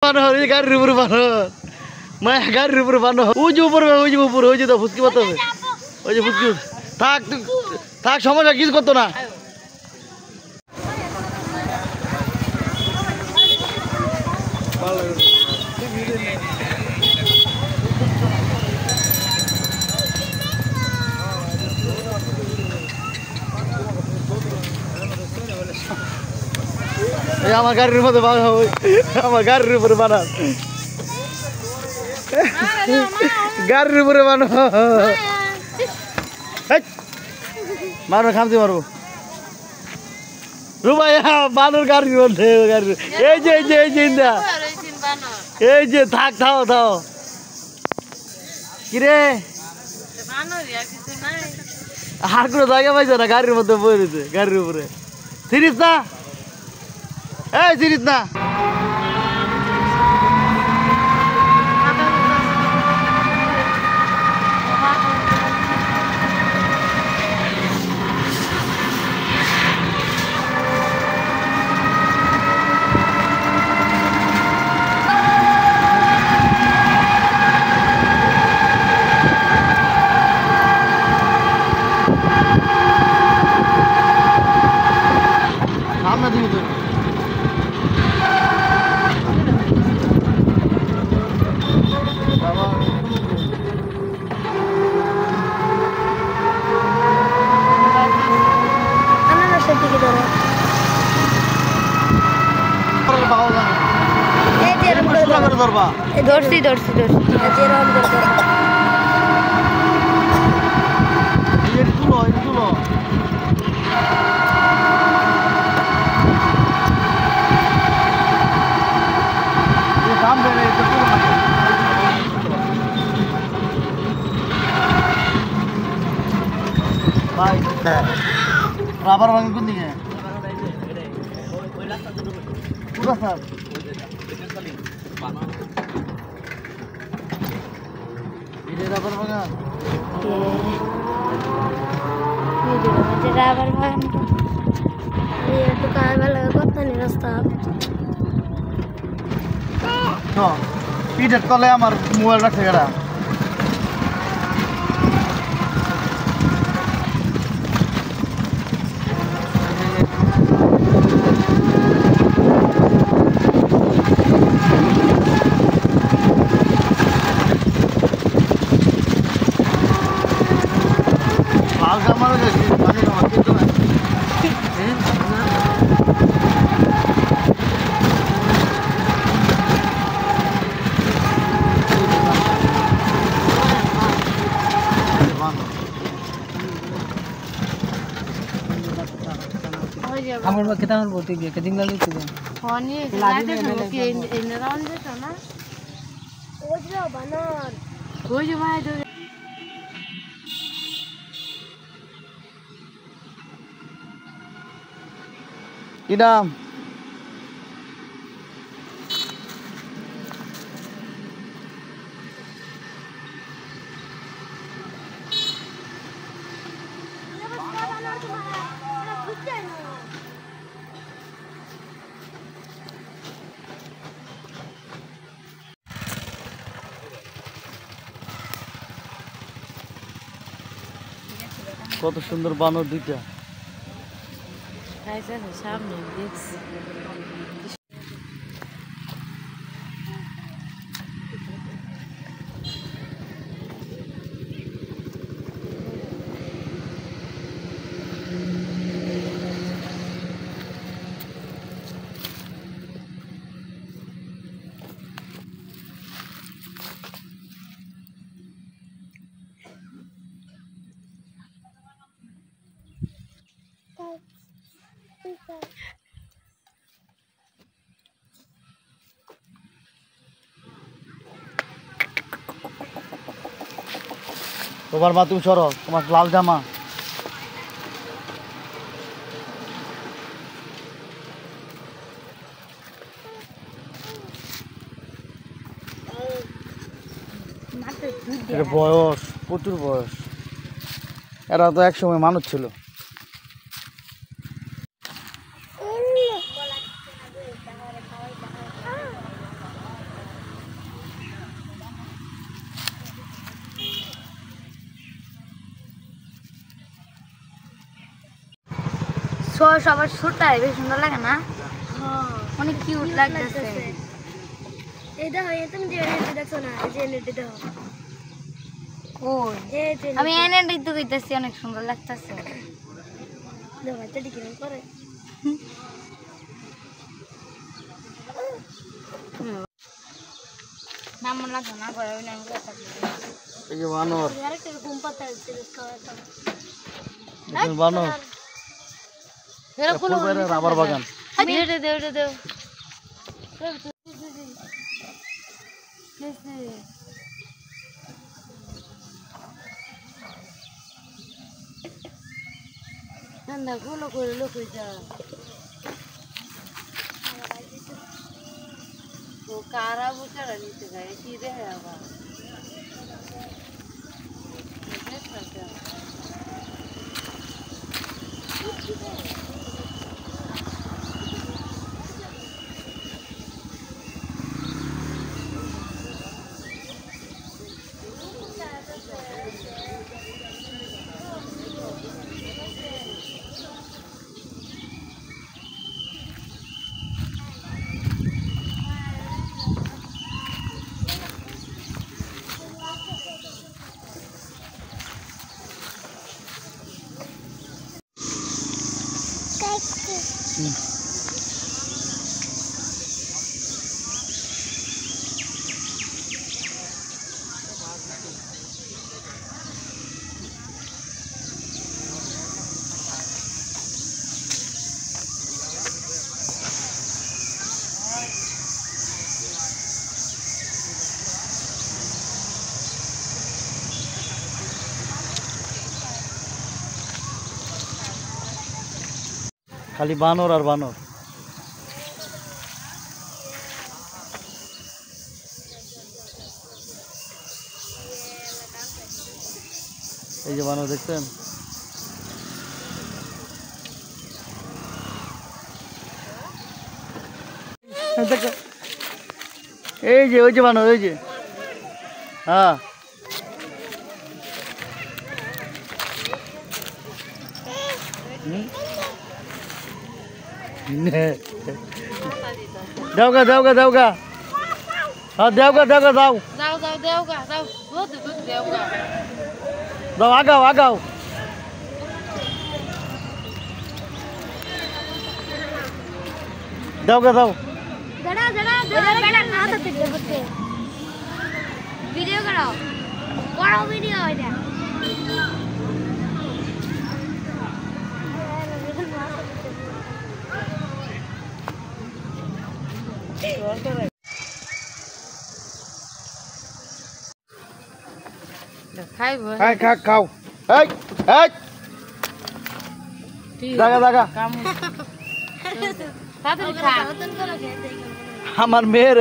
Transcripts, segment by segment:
বানর এই গাড়ির উপরে বানর মায়া গাড়ির উপরে বানর ওই যে উপরে ওই যে তো ফুসকি পাতে হবে ওই যে ফুসকি থাক থাক সমস্যা কিছু করতো না আমার গাড়ির মধ্যে আমার গাড়ির উপরে বানান গাড়ির উপরে বানো মারো খামতে মারবো রুবাইয়া বানর গাড়ির মধ্যে গাড়ি এই যে এই যে থাক থাও কিরে আর কোনো জায়গা পাইছে না গাড়ির মধ্যে বয়ে রয়েছে গাড়ির উপরে সিরিজ না এই সিরিজ না ধরছি তুলো রাবার ভাঙি কোন দিকে রাবার ভাঙা রাবার বাগান একটু কাজ ভালো করতে নি রাস্তা পিঠের তলে আমার মোবাইল রাখছে গেরা আমার kita আমার বলতে গিয়ে কেদিন গেল তো ফোনে লাইটে কি এনে রাউন্ড দিত না ওই যে বানর ওই যে ভাই কি নাম কত সুন্দর বানর দুইটা সামনে দেখছি তোমার মা তুমি সরো তোমার লাল জামা বয়স প্রচুর বয়স এরা তো একসময় মানুষ ছিল সবার সুরটাই বেশ সুন্দর লাগে না? অনেক কিউট লাগতেছে। এটা হয় তুমি যে এনএডি দেখছো না, এই যে এনএডি দাও। ওই এই যে আমি এনএডি তো কইতাছি অনেক সুন্দর লাগতেছে। দাও এটা কি করে? নাম মনে লাগবে না, ঘরে ওই নাম কথা। এই যে বানর, আরেকটা ঘুম পাতা আছে খাওয়াটা। বানর এরা কোন ফুলবাড়ির রাবার বাগান। দেও ঠান্ডা কোন করে লোক হইতা তো কারা বুচারা নিতে যায় কি রে আবার খালি বানর আর বানর। এই যে বানর দেখছেন, এই যে ওই যে বানর, ওই যে হ্যাঁ দেওগা দেওগা দেওগা, হ্যাঁ দেওগা দেওগা দাও দাও, আগাও আগাও, দেওগা দাও। জড়া বেটা না তো দেখতে বসে ভিডিও করো, বড় ভিডিও এটা। খাইব খাই খা খাও, এই এই দাগা দাগা, তাড়াতাড়ি খা আমার মেয়ের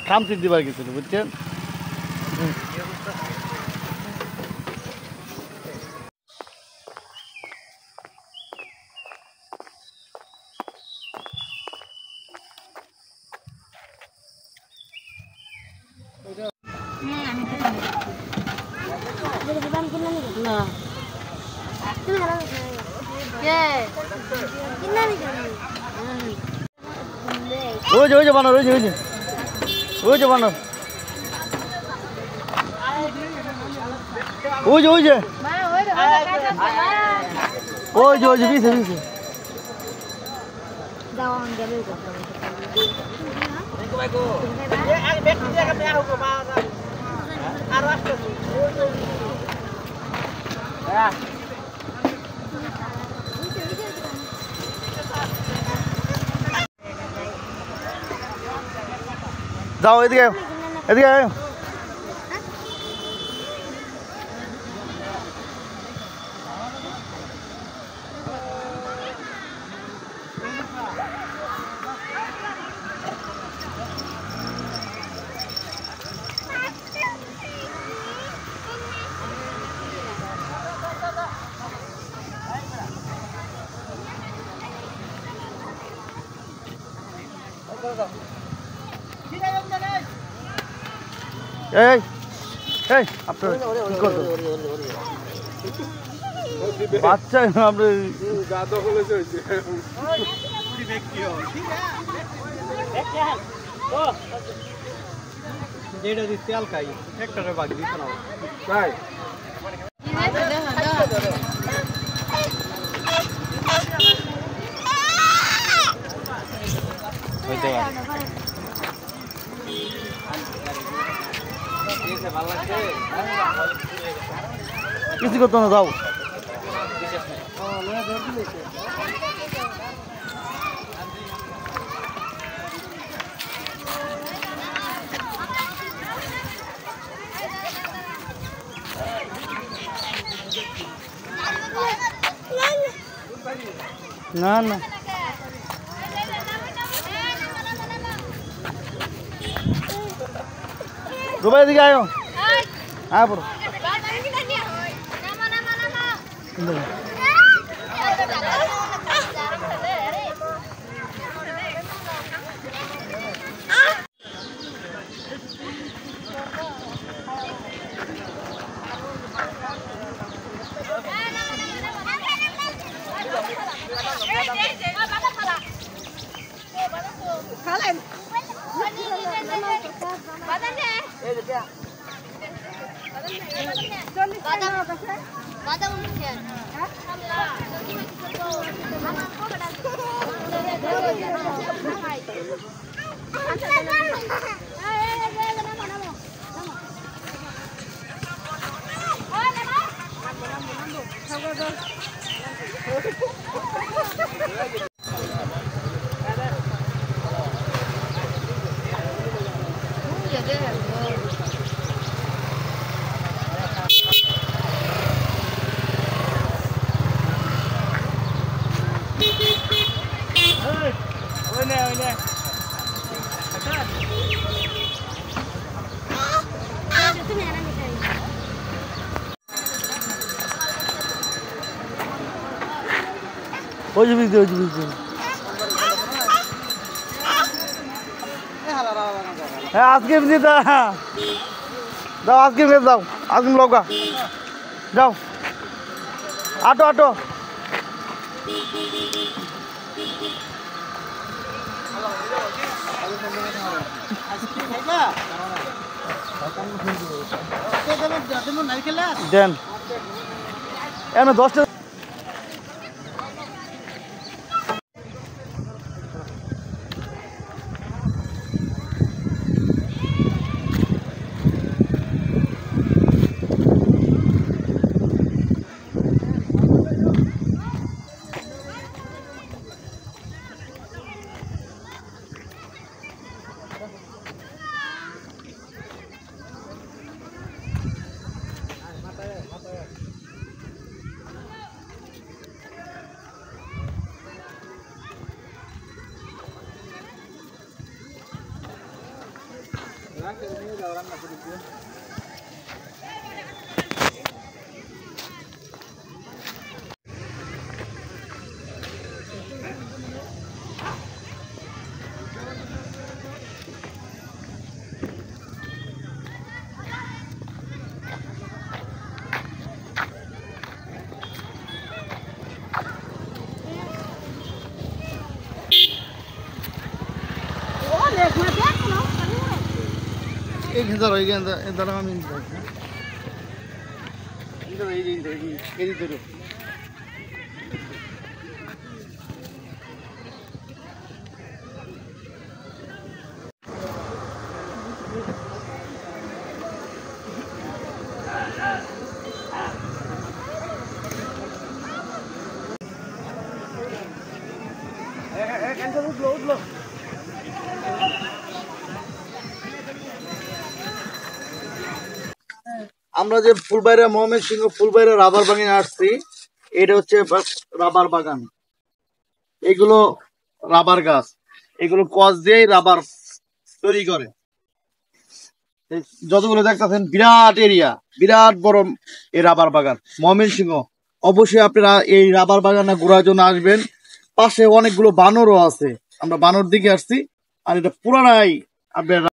খামচি দিবার গেছিল বুঝছেন। না তুমি হারা কে কিনা নি কেন? ওই যে বানর, ওই যে ওই যে বানর, ওই যে পিছে পিছে। দাও আম যাবে তো। যাও এদিকে, এদিকে আয়। এই এই আপনার কি করছো? বাচ্চা আপনি যেটা দিতে আলকাই একটারে বাগ দিতে না তাই হইতে পারে কিছু করতো না যাও না না রুবাই দিকে আয়ো হ্যাঁ পড়ো ওই যে বুঝতে ওই যে বুঝতে হ্যাঁ আজকে বুঝতে দাও আজকে ভেজ দাও আজকে লগা যাও আটো আটো দেন এনে 10টা এইখানে ধরো এইখানে ধরো আমি এই ধরো উঠলো উঠলো আমরা যে ফুলবাড়িয়া ময়মনসিংহ ফুলবাড়িয়া রাবার বাগানে আসছি এটা হচ্ছে রাবার বাগান এগুলো রাবার গাছ এগুলো কস দিয়ে রাবার তৈরি করে যতগুলো দেখতেছেন বিরাট এরিয়া বিরাট বড় এই রাবার বাগান ময়মনসিংহ অবশ্যই আপনারা এই রাবার বাগানে ঘোরার জন্য আসবেন পাশে অনেকগুলো বানরও আছে আমরা বানর দিকে আসছি আর এটা পুরানাই আপনার